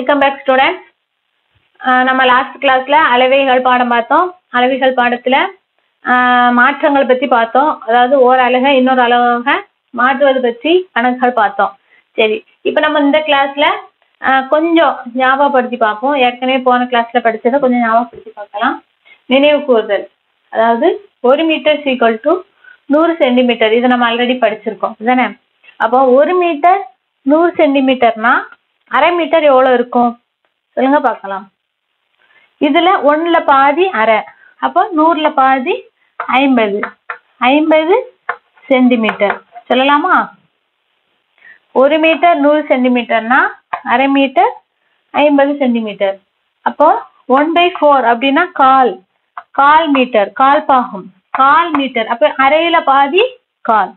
Welcome back students. நம்ம last கிளாஸ்ல அளவைகள் பாடம் பார்த்தோம். அளவைகள் பாடத்துல மாற்றங்கள் பத்தி பார்த்தோம். அதாவது ஒரு அலகை இன்னொரு அலகாக மாற்றுவது பற்றி கணக்குகள் பார்த்தோம். சரி, இப்ப நம்ம இந்த கிளாஸ்ல கொஞ்சம் ஞாபகப்படுத்தி பார்ப்போம். ஏற்கனவே போன கிளாஸ்ல படிச்சதை கொஞ்சம் ஞாபகப்படுத்தி பார்க்கலாம். நினைவு கூறுதல், அதாவது 1 மீட்டர் = 100 சென்டிமீட்டர். இதை நம்ம ஆல்ரெடி படிச்சிருக்கோம் தானே? அப்போ 1 மீட்டர் 100 சென்டிமீட்டர்னா அரை மீட்டர் எவ்வளவு இருக்கும் சொல்லுங்க பார்க்கலாம். இதுல 1ல பாதி அரை, அப்போ 100ல பாதி 50 சென்டிமீட்டர் சொல்லலாமா? 1 மீட்டர் 100 சென்டிமீட்டர்னா அரை மீட்டர் 50 சென்டிமீட்டர். அப்போ 1/4 அப்படின்னா கால் மீட்டர், கால் பாகம், கால் மீட்டர். அப்ப அரையில பாதி கால்,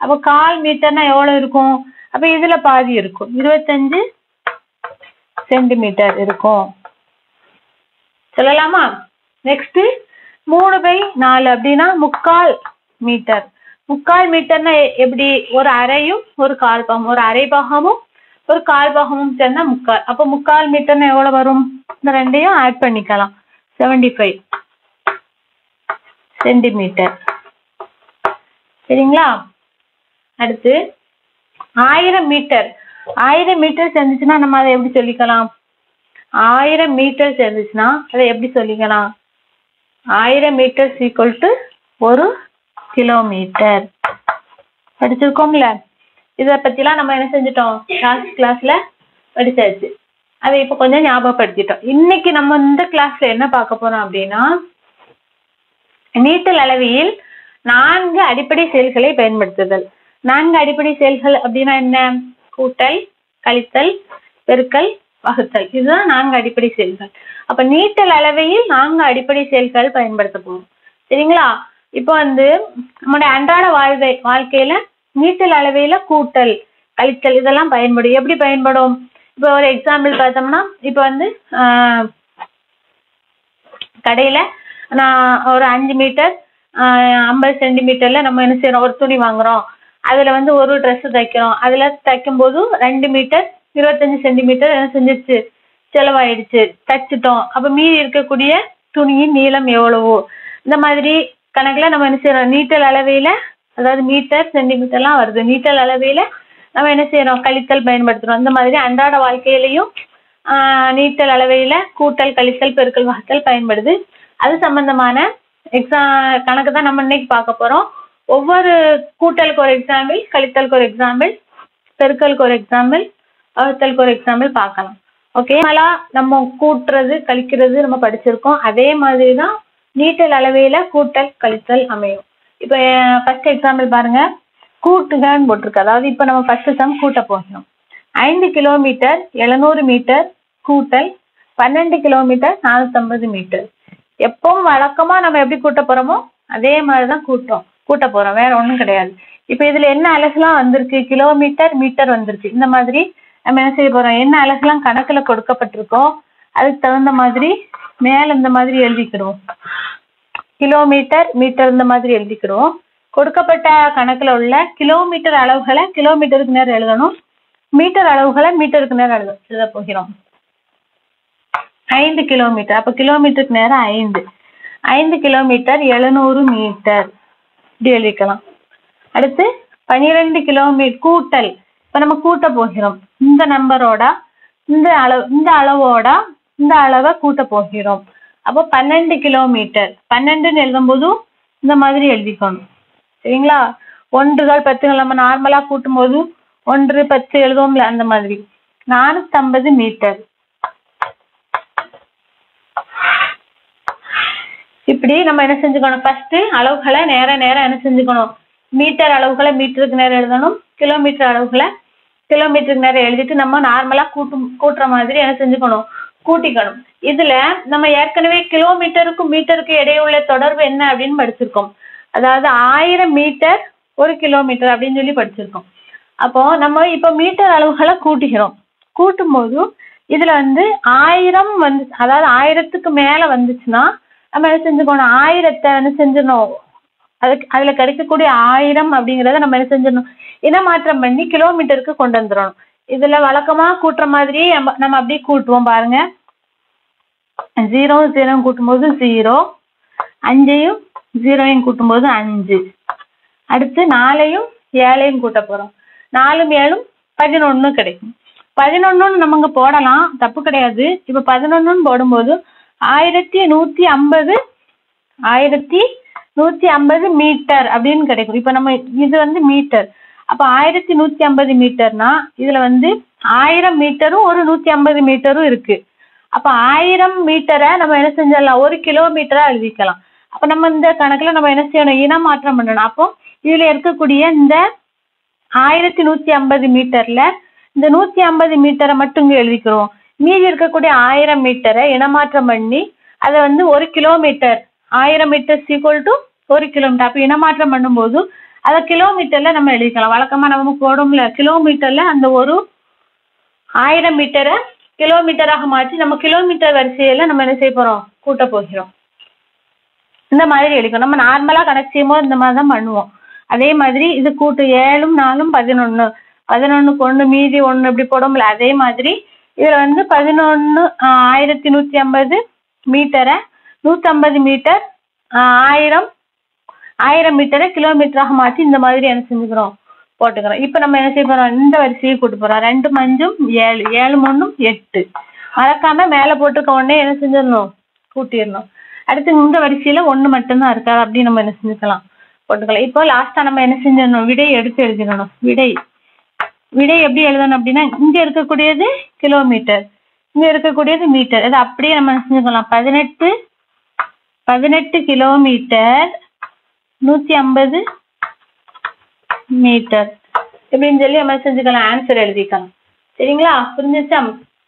அப்ப கால் மீட்டர்னா எவ்வளவு இருக்கும்? அப்ப இதுல பாதி இருக்கும், 25 சென்டிமீட்டர் இருக்கும் சொல்லலாமா? நெக்ஸ்ட் 3/4 அப்படின்னா 3/4 மீட்டர். 3/4 மீட்டர்னா எப்படி? ஒரு அரையும் ஒரு கால் பாகம், ஒரு அரை பாகமும் ஒரு கால் பாகமும் சேர்ந்தா 3/4. அப்ப 3/4 மீட்டர்னா எவ்வளவு வரும்? இந்த ரெண்டையும் ஆட் பண்ணிக்கலாம், 75 சென்டிமீட்டர். சரிங்களா? அடுத்து 1000 மீட்டர். 1000 மீட்டர் சேர்ந்துச்சுன்னா நம்ம அதை எப்படி சொல்லிக்கலாம்? 1000 மீட்டர் சேர்ந்துச்சுன்னா அதை எப்படி சொல்லிக்கலாம்? 1000 மீட்டர் = 1 கிலோமீட்டர். படிச்சிருக்கோம்ல? இதை பத்திலாம் நம்ம என்ன செஞ்சிட்டோம்? லாஸ்ட் கிளாஸ்ல படிச்சாச்சு. அதை இப்ப கொஞ்சம் ஞாபகப்படுத்திட்டோம். இன்னைக்கு நம்ம இந்த கிளாஸ்ல என்ன பார்க்க போறோம் அப்படின்னா, நீட்டல் அளவியில் 4 அடிப்படை செயல்களை பயன்படுத்துதல். 4 அடிப்படை செயல்கள் அப்படின்னா என்ன? கூட்டல், கழித்தல், பெருக்கல், வகுத்தல். இதுதான் 4 அடிப்படை செயல்கள். அப்ப நீட்டல் அளவையில் 4 அடிப்படை செயல்கள் பயன்படுத்த போறோம். சரிங்களா? இப்போ நம்மளுடைய அன்றாட வாழ்க்கையில நீட்டல் அளவையில கூட்டல், கழித்தல் இதெல்லாம் பயன்படும். எப்படி பயன்படும்? இப்போ ஒரு எக்ஸாம்பிள் பார்த்தோம்னா, இப்போ கடையில நான் ஒரு 5 மீட்டர் 50 சென்டிமீட்டர்ல நம்ம என்ன செய்யறோம்? ஒரு துணி வாங்குறோம். அதுல ஒரு ட்ரெஸ் தைக்கிறோம். அதுல தைக்கும் போது 2 மீட்டர் 25 சென்டிமீட்டர் என்ன செஞ்சிருச்சு? செலவாயிடுச்சு, தைச்சிட்டோம். அப்ப மீதி இருக்கக்கூடிய துணியின் நீளம் எவ்வளவோ, இந்த மாதிரி கணக்குல நம்ம என்ன செய்யறோம்? நீட்டல் அளவையில, அதாவது மீட்டர் சென்டிமீட்டர்லாம் வருது, நீட்டல் அளவையில நம்ம என்ன செய்யறோம்? கழித்தல் பயன்படுத்துறோம். இந்த மாதிரி அன்றாட வாழ்க்கையிலையும் நீட்டல் அளவையில கூட்டல், கழித்தல், பெருக்கல், வகுத்தல் பயன்படுது. அது சம்பந்தமான கணக்கு தான் நம்ம இன்னைக்கு பார்க்க போறோம். ஒவ்வொரு கூட்டலுக்கு ஒரு எக்ஸாம்பிள், கழித்தலுக்கு ஒரு எக்ஸாம்பிள், பெருக்கலுக்கு ஒரு எக்ஸாம்பிள், வகுத்தலுக்கு ஒரு எக்ஸாம்பிள் பார்க்கலாம். ஓகே, நம்ம கூட்டுறது, கழிக்கிறது நம்ம படிச்சிருக்கோம். அதே மாதிரிதான் நீட்டல் அளவையில கூட்டல், கழித்தல் அமையும். இப்ப ஃபர்ஸ்ட் எக்ஸாம்பிள் பாருங்க. கூட்டுகன்னு போட்டிருக்கு. அதாவது இப்ப நம்ம ஃபர்ஸ்ட் சம் கூட்ட போகணும். 5 கிலோமீட்டர் 700 மீட்டர் கூட்டல் 12 கிலோமீட்டர் 450 மீட்டர். எப்பவும் வழக்கமா நம்ம எப்படி கூட்ட போறோமோ அதே மாதிரிதான் கூட்ட போறோம், வேற ஒண்ணும் கிடையாது. இப்ப இதுல என்ன அலகுலாம் வந்திருக்கு? கிலோமீட்டர், மீட்டர் வந்திருக்கு. இந்த மாதிரி நம்ம என்ன செய்ய போறோம்? என்ன அலகுலாம் கணக்குல கொடுக்கப்பட்டிருக்கோ அதுக்கு தகுந்த மாதிரி மேல இந்த மாதிரி எழுதிக்கிடுவோம். கிலோமீட்டர், மீட்டர் இந்த மாதிரி எழுதிக்கிடுவோம். கொடுக்கப்பட்ட கணக்குல உள்ள கிலோமீட்டர் அளவுகளை கிலோமீட்டருக்கு நேரம் எழுதணும், மீட்டர் அளவுகளை மீட்டருக்கு நேரம் எழுத போகிறோம். 5 கிலோமீட்டர், அப்ப கிலோமீட்டருக்கு நேரம் 5 கிலோமீட்டர் 700 மீட்டர் இப்படி எழுதிக்கலாம். அடுத்து 12 கிலோமீட்டர் கூட்டல். இப்ப நம்ம கூட்ட போகிறோம். இந்த நம்பரோட இந்த அளவோட இந்த அளவை கூட்ட போகிறோம். அப்போ 12 கிலோமீட்டர். 12ன்னு எழுதும் போதும் இந்த மாதிரி எழுதிக்கணும். சரிங்களா? 1கள் 10கள் நம்ம நார்மலா கூட்டும் போது 1 10 எழுதுவோம்ல, அந்த மாதிரி. 450 மீட்டர். இப்படி நம்ம என்ன செஞ்சுக்கணும்? ஃபர்ஸ்ட் அளவுகளை நேரம் என்ன செஞ்சுக்கணும்? மீட்டர் அளவுகளை மீட்டருக்கு நேரம் எழுதணும், கிலோமீட்டர் அளவுகளை கிலோமீட்டருக்கு நேரம் எழுதிட்டு நம்ம நார்மலா கூட்டுற மாதிரி என்ன செஞ்சுக்கணும்? கூட்டிக்கணும். இதுல நம்ம ஏற்கனவே கிலோமீட்டருக்கும் மீட்டருக்கும் இடையே உள்ள தொடர்பு என்ன அப்படின்னு படிச்சிருக்கோம். அதாவது 1000 மீட்டர் 1 கிலோமீட்டர் அப்படின்னு சொல்லி படிச்சிருக்கோம். அப்போ நம்ம இப்ப மீட்டர் அளவுகளை கூட்டுகிறோம். கூட்டும் போது இதுல 1000 அதாவது 1000க்கு மேல வந்துச்சுன்னா நம்ம என்ன செஞ்சுக்கணும்? 1000 என்ன செஞ்சிடணும்? அதுல கிடைக்கக்கூடிய 1000 அப்படிங்கறத நம்ம என்ன செஞ்சிடணும்? இனமாற்றம் பண்ணி கிலோமீட்டருக்கு கொண்டு வந்துடணும். இதுல வழக்கமா கூட்டுற மாதிரி நம்ம அப்படியே கூட்டுவோம் பாருங்க. 0 0 கூட்டும்போது 0, 5ஐயும் 0ஐயும் கூட்டும்போது 5. அடுத்து 4ஐயும் 7ஐயும் கூட்ட போறோம். 4ம் 7ம் 11 கிடைக்கும். 11 நம்ம இங்க போடலாம், தப்பு கிடையாது. இப்ப 11 போடும்போது 1150 மீட்டர் அப்படின்னு கிடைக்கும். இப்ப நம்ம இது வந்து மீட்டர், அப்ப 1150 மீட்டர்னா இதுல வந்து 1000 மீட்டரும் ஒரு 150 மீட்டரும் இருக்கு. அப்ப 1000 மீட்டரை நம்ம என்ன செஞ்சிடலாம், 1 கிலோமீட்டரா எழுதிக்கலாம். அப்ப நம்ம இந்த கணக்குல நம்ம என்ன செய்யணும், இனமாற்றம் பண்ணணும். அப்போ இதுல இருக்கக்கூடிய இந்த 1150 மீட்டர்ல இந்த 150 மீட்டரை மட்டும் இங்க எழுதிக்கிறோம். மீதி இருக்கக்கூடிய 1000 மீட்டரை இனமாற்றம் பண்ணி அதை வந்து 1 kilometre, 1000 metre equal to 1 kilometre. அப்ப இனமாற்றம் பண்ணும்போது அதை கிலோமீட்டர்ல நம்ம எழுதிக்கலாம். வழக்கமா நம்ம போடும்ல கிலோமீட்டர்ல அந்த ஒரு 1000 மீட்டரை கிலோமீட்டராக மாற்றி நம்ம கிலோமீட்டர் வரிசையில நம்ம என்ன செய்ய போறோம், கூட்ட போகிறோம். இந்த மாதிரி எழுதிக்கணும். நம்ம நார்மலா கணக்கு செய்யும்போது இந்த மாதிரி தான் பண்ணுவோம். அதே மாதிரி இது கூட்டு 7ம் 4ம் 11, 11க்கு 1 மீதி 1 இப்படி போடும்ல, அதே மாதிரி இதுல வந்து 11 1150 மீட்டரை 150 மீட்டர் 1000 மீட்டரை கிலோமீட்டராக மாற்றி இந்த மாதிரி என்ன செஞ்சுக்கிறோம், போட்டுக்கிறோம். இப்ப நம்ம என்ன செய்ய போறோம், இந்த வரிசையை கூட்டு போறோம். 2 5ம் 7, 7 3ம் 8. மறக்காம மேல போட்டுக்க உடனே என்ன செஞ்சிடணும், கூட்டிடணும். அடுத்து இந்த வரிசையில 1 மட்டும்தான் இருக்கா, அப்படி நம்ம என்ன செஞ்சுக்கலாம், போட்டுக்கலாம். இப்போ லாஸ்டா நம்ம என்ன செஞ்சிடணும், விடை எடுத்து எழுதிடணும். விடை எப்படி எழுதணும் அப்படின்னா, இங்க இருக்கக்கூடியது கிலோமீட்டர், இங்க இருக்கக்கூடியது மீட்டர். இது அப்படியே நம்ம என்ன செஞ்சுக்கலாம், 18 கிலோமீட்டர் 150 மீட்டர் இப்படின்னு சொல்லி நம்ம செஞ்சுக்கலாம், ஆன்சர் எழுதிக்கலாம். சரிங்களா, புரிஞ்சுச்சா?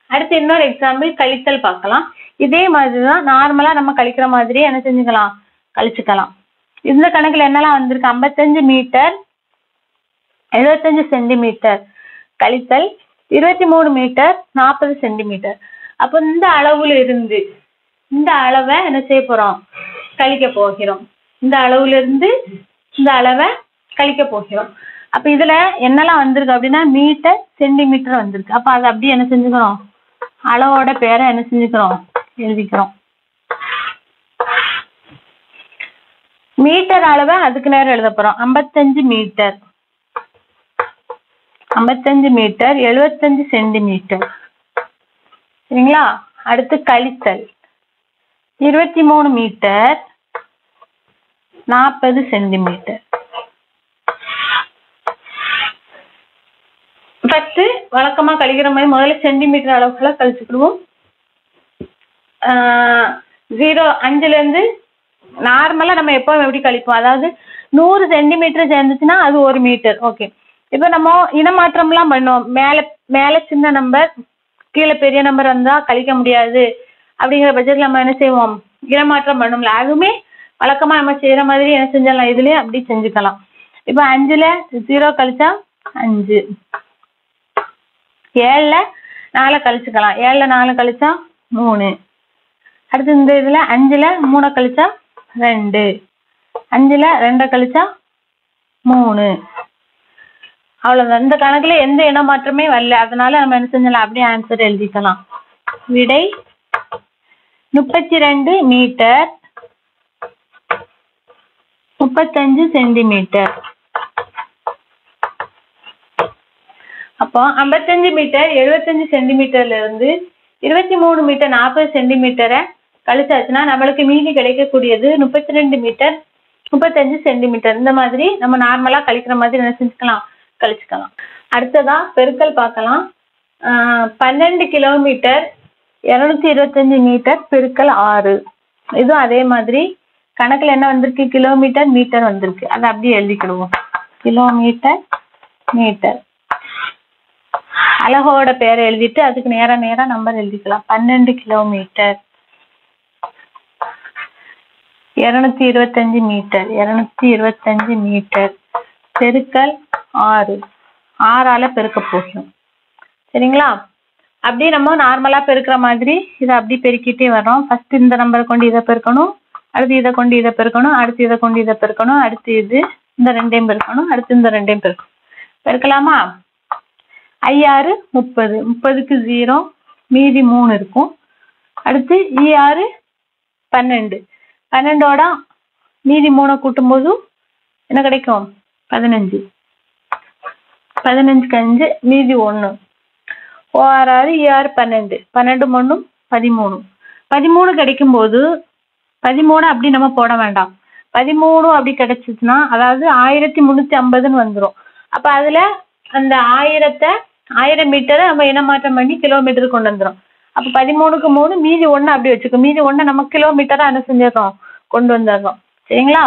அடுத்து இன்னொரு எக்ஸாம்பிள் கழித்தல் பார்க்கலாம். இதே மாதிரிதான் நார்மலா நம்ம கழிக்கிற மாதிரி என்ன செஞ்சுக்கலாம், கழிச்சுக்கலாம். இந்த கணக்குல என்னெல்லாம் வந்திருக்கு, 55 மீட்டர் 75 சென்டிமீட்டர் கழித்தல் 23 மீட்டர் 40 சென்டிமீட்டர். அப்போ இந்த அளவுல இருந்து இந்த அளவை என்ன செய்ய போறோம், கழிக்க போகிறோம். இந்த அளவுல இருந்து இந்த அளவை கழிக்க போகிறோம். அப்ப இதுல என்னெல்லாம் வந்திருக்கு அப்படின்னா, மீட்டர் சென்டிமீட்டர் வந்திருக்கு. அப்ப அதை அப்படியே என்ன செஞ்சுக்கிறோம், அளவோட பேரை என்ன செஞ்சுக்கிறோம், எழுதிக்கிறோம். மீட்டர் அளவை அதுக்கு நேரம் எழுத போறோம். 55 மீட்டர் 75 சென்டிமீட்டர். சரிங்களா, அடுத்து கழித்தல் 23 மீட்டர் 40 சென்டிமீட்டர். ஃபர்ஸ்ட் வழக்கமா கழிக்கிற மாதிரி முதல்ல சென்டிமீட்டர் அளவுக்குள்ள கழிச்சுக்கிடுவோம். 5ல இருந்து நார்மலா நம்ம எப்போ எப்படி கழிப்போம், அதாவது 100 சென்டிமீட்டர் சேர்ந்துச்சுன்னா அது 1 மீட்டர். ஓகே, இப்ப நம்ம இனமாற்றம் எல்லாம் பண்ணுவோம். மேல சின்ன நம்பர் கீழே பெரிய நம்பர் வந்தா கழிக்க முடியாது அப்படிங்கிற பட்சத்துல நம்ம என்ன செய்வோம், இனமாற்றம் பண்ணும்ல, அதுவுமே வழக்கமா நம்ம செய்யற மாதிரி என்ன செஞ்சிடலாம், இதுலயே அப்படி செஞ்சுக்கலாம். இப்ப 5ல 0 கழிச்சா 5, 7ல 4 கழிச்சுக்கலாம், 7ல 4 கழிச்சா 3. அடுத்து இந்த இதுல 5ல 3 கழிச்சா 2, 5ல 2 கழிச்சா 3. அவ்வளவுதான். இந்த கணக்குல எந்த இனமாற்றமே வரல, அதனால நம்ம என்ன செஞ்சலாம், அப்படியே ஆன்சர் எழுதிக்கலாம். விடை 32 மீட்டர் 35 சென்டிமீட்டர். அப்போ 55 மீட்டர் 75 சென்டிமீட்டர்ல இருந்து 23 மீட்டர் 40 சென்டிமீட்டரை கழிச்சாச்சுன்னா நம்மளுக்கு மீதி கிடைக்கக்கூடியது 32 மீட்டர் 35 சென்டிமீட்டர். இந்த மாதிரி நம்ம நார்மலா கழிக்கிற மாதிரி என்ன செஞ்சுக்கலாம், கழிச்சுக்கலாம். அடுத்ததா பெருக்கல் பார்க்கலாம். 12 கிலோமீட்டர் 225 மீட்டர் பெருக்கல் 6. இதுவும் அதே மாதிரி கணக்குல என்ன வந்திருக்கு, கிலோமீட்டர் மீட்டர் வந்திருக்கு, அதை அப்படியே எழுதிக்கிடுவோம். கிலோமீட்டர் மீட்டர் அலகோட பேரை எழுதிட்டு அதுக்கு நேரா நம்பர் எழுதிக்கலாம். 12 கிலோமீட்டர் 225 மீட்டர் 225 மீட்டர் பெருக்கல் 6, 6ஆல பெருக்க போகிறோம். சரிங்களா, அப்படி நம்ம நார்மலா பெருக்கிற மாதிரி இதை அப்படி பெருக்கிட்டே வர்றோம். ஃபர்ஸ்ட் இந்த நம்பரை கொண்டு இதை பெருக்கணும், அடுத்து இதை கொண்டு இதை பெருக்கணும், அடுத்து இதை கொண்டு இதை பெருக்கணும், அடுத்து இது இந்த 2ஐயும் பெருக்கணும், அடுத்து இந்த 2ஐயும் பெருக்கணும். பெருக்கலாமா? I6 30, 30க்கு 0, மீதி 3 இருக்கும். அடுத்து E6 12, 12ஓட மீதி 3 கூட்டும்போது என்ன கிடைக்கும்? 15, 15க்கு 5, மீதி 1. OR6 E6 12, 12 1 13, 13 கிடைக்கும் போது 13 அப்படி நம்ம போட வேண்டாம். 13 அப்படி கிடைச்சிச்சுன்னா அதாவது 1350ன்னு வந்துடும். அப்ப அதுல அந்த 1000 மீட்டரை நம்ம இனமாற்றம் பண்ணி கிலோமீட்டருக்கு கொண்டு வந்துடும். அப்ப 13க்கு 3, மீதி 1 அப்படி வச்சுக்கோ. மீதி 1 நம்ம கிலோமீட்டரா என்ன செஞ்சிடறோம்? கொண்டு வந்துடுறோம். சரிங்களா?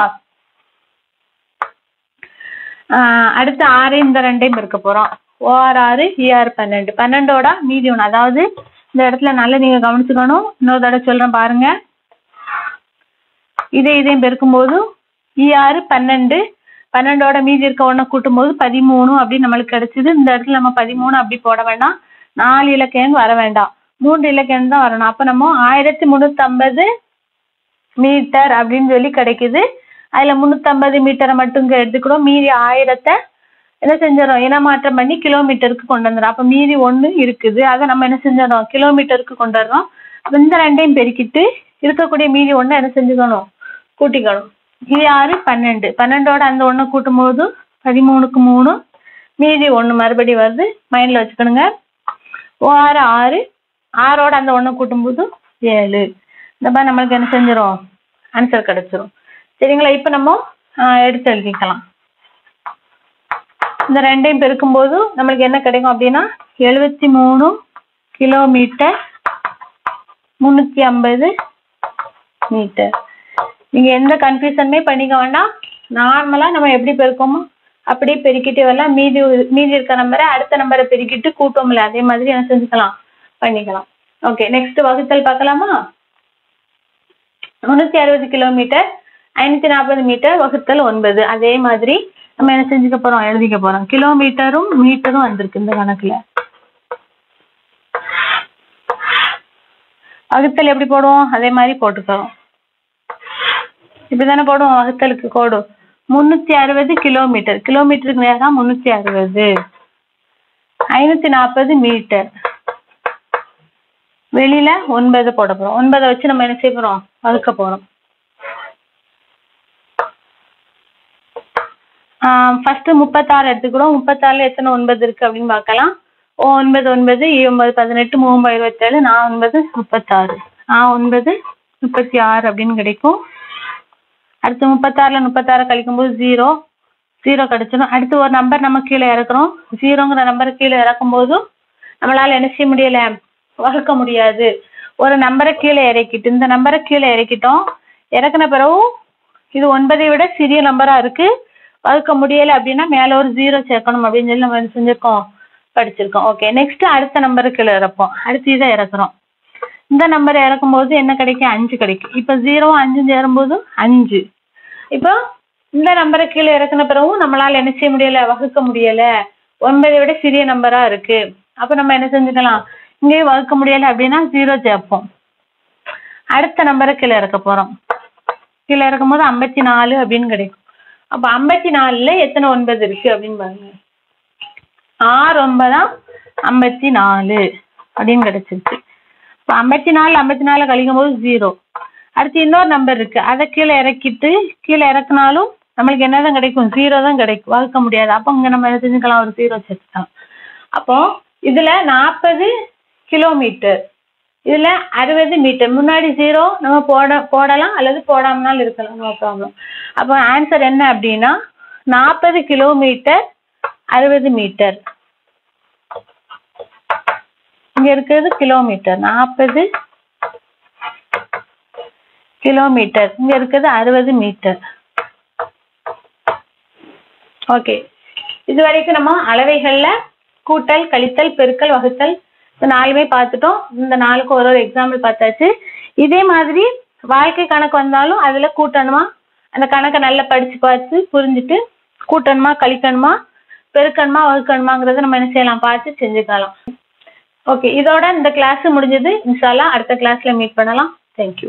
அடுத்து 6 இந்த 2 இருக்க போறோம். OR6 ER 12, 12ஓட மீதி 1. அதாவது இந்த இடத்துல நல்லா நீங்க கவனிச்சுக்கணும். இன்னொரு தடவை சொல்றேன் பாருங்க. இதையும் பெருக்கும்போது ER 12, 12ஓட மீதி இருக்க 1 கூட்டும் போது 13 அப்படின்னு நம்மளுக்கு கிடைச்சது. இந்த இடத்துல நம்ம 13 அப்படி போட வேண்டாம். 4 இலக்கம் வர வேண்டாம், 3 இலக்கம் தான் வரணும். அப்ப நம்ம 1350 மீட்டர் அப்படின்னு சொல்லி கிடைக்குது. அதுல 350 மீட்டரை மட்டும் எடுத்துக்கிறோம். மீதி 1000 என்ன செஞ்சிடறோம்? இனமாற்றம் பண்ணி கிலோமீட்டருக்கு கொண்டு வந்துடும். அப்ப மீதி 1 இருக்குது. அதை நம்ம என்ன செஞ்சிடறோம்? கிலோமீட்டருக்கு கொண்டு வர்றோம். இந்த 2ஐயும் பெருக்கிட்டு இருக்கக்கூடிய மீதி 1 என்ன செஞ்சுக்கணும்? கூட்டிக்கணும். ER 12, 12ஓட அந்த 1 கூட்டும் போது 13க்கு 3, மீதி 1 மறுபடி வருது. மைண்ட்ல வச்சுக்கணுங்க. OR 6, 6ஓட அந்த 1 கூட்டும் போது 7. இந்த மாதிரி நம்மளுக்கு என்ன செஞ்சிடும்? ஆன்சர் கிடைச்சிரும். சரிங்களா? இப்ப நம்ம எடுத்து எழுதிக்கலாம். இந்த 2ஐயும் பெருக்கும் போது நம்மளுக்கு என்ன கிடைக்கும் அப்படின்னா 73 கிலோமீட்டர் 350 மீட்டர். நீங்க எந்த கன்ஃபியூஷனுமே பண்ணிக்க வேண்டாம். நார்மலா நம்ம எப்படி பெருக்கோமோ அப்படியே பெருக்கிட்டே வரலாம். மீதி இருக்க நம்பரை அடுத்த நம்பரை பெருக்கிட்டு கூட்டோம்ல, அதே மாதிரி என்ன செஞ்சுக்கலாம்? பண்ணிக்கலாம். ஓகே, நெக்ஸ்ட் வகுத்தல் பார்க்கலாமா? 360 கிலோமீட்டர் 540 மீட்டர் வகுத்தல் 9. அதே மாதிரி நம்ம என்ன செஞ்சுக்க போறோம்? எழுதிக்க போறோம். கிலோமீட்டரும் மீட்டரும் வந்திருக்கு இந்த கணக்குல. வகுத்தல் எப்படி போடுவோம்? அதே மாதிரி போட்டுக்கிறோம். இப்படிதானே போடுவோம் வகுத்தலுக்கு கோடு. 360 கிலோமீட்டர், கிலோமீட்டருக்கு நேரம் 360, 540 மீட்டர், வெளியில 9 போட போறோம். 9 வச்சு நம்ம என்ன செய்ய போறோம்? வகுக்க போறோம். ஃபர்ஸ்ட் 36 எடுத்துக்கிறோம். 36ல எத்தனை 9 இருக்கு அப்படின்னு பார்க்கலாம். 9 9, 9 18, 3 27, 4 9 36, 9 36 அப்படின்னு கிடைக்கும். அடுத்து 36ல 36 கழிக்கும் போது 0 கிடைச்சிடும். அடுத்து ஒரு நம்பர் நம்ம கீழே இறக்குறோம். 0ங்கிற நம்பரை கீழே இறக்கும் போது நம்மளால என்ன செய்ய முடியல? வகுக்க முடியாது. ஒரு நம்பரை கீழே இறக்கிட்டு இந்த நம்பரை கீழே இறக்கிட்டோம். இறக்குன பிறகு இது 9ஐ விட சிறிய நம்பரா இருக்கு, வகுக்க முடியல அப்படின்னா மேல ஒரு 0 சேர்க்கணும் அப்படின்னு சொல்லி நம்ம செஞ்சிருக்கோம், படிச்சிருக்கோம். ஓகே, நெக்ஸ்ட் அடுத்த நம்பரை கீழே இறப்போம். அடுத்து இதை இறக்குறோம். இந்த நம்பரை இறக்கும் போது என்ன கிடைக்கும்? 5 கிடைக்கும். இப்ப 0 5 சேரும்போது 5. இப்போ இந்த நம்பரை கீழே இறக்குன பிறகும் நம்மளால என்ன செய்ய முடியல? வகுக்க முடியல. 9ஐ விட சிறிய நம்பரா இருக்கு. அப்ப நம்ம என்ன செஞ்சுக்கலாம்? இங்கேயும் வகுக்க முடியல அப்படின்னா 0 சேர்ப்போம். அடுத்த நம்பரை கீழே இறக்க போறோம். கீழே இறக்கும் போது 54 அப்படின்னு கிடைக்கும். அப்ப 54ல எத்தனை 9 இருக்கு அப்படின்னு பாருங்க. 6 9 54 அப்படின்னு கிடைச்சிருக்கு. இப்ப 54 54 கழிக்கும் போது 0. அடுத்து இன்னொரு நம்பர் இருக்கு, அதை கீழே இறக்கிட்டு கீழே இறக்குனாலும் நம்மளுக்கு என்னதான் கிடைக்கும்? 0 தான் கிடைக்கும், வகுக்க முடியாது. அப்போ இங்க நம்ம என்ன செஞ்சுக்கலாம்? ஒரு 0 சேர்த்துக்கலாம். அப்போ இதுல 40 கிலோமீட்டர், இதுல 60 மீட்டர். முன்னாடி 0 நம்ம போடலாம் அல்லது போடாமனாலும் இருக்கலாம், நோ ப்ராப்ளம். அப்போ ஆன்சர் என்ன அப்படின்னா 40 கிலோமீட்டர் 60 மீட்டர். இங்க இருக்கிறது கிலோமீட்டர், 40 கிலோமீட்டர். இங்க இருக்கிறது 60 மீட்டர். ஓகே, இது வரைக்கும் நம்ம அளவைகள்ல கூட்டல், கழித்தல், பெருக்கல், வகுத்தல் இந்த 4மே பார்த்துட்டோம். இந்த 4க்கு ஒரு எக்ஸாம்பிள் பார்த்தாச்சு. இதே மாதிரி வாழ்க்கை கணக்கு வந்தாலும் அதுல கூட்டணுமா, அந்த கணக்கை நல்லா படிச்சு பார்த்து புரிஞ்சுட்டு கூட்டணுமா, கழிக்கணுமா, பெருக்கணுமா, வகுக்கணுமாங்கிறத நம்ம என்ன செய்யலாம்? பார்த்து செஞ்சுக்கலாம். ஓகே, இதோட இந்த கிளாஸ் முடிஞ்சது. இன்ஷா அல்லாஹ் அடுத்த கிளாஸ்ல மீட் பண்ணலாம். தேங்க்யூ.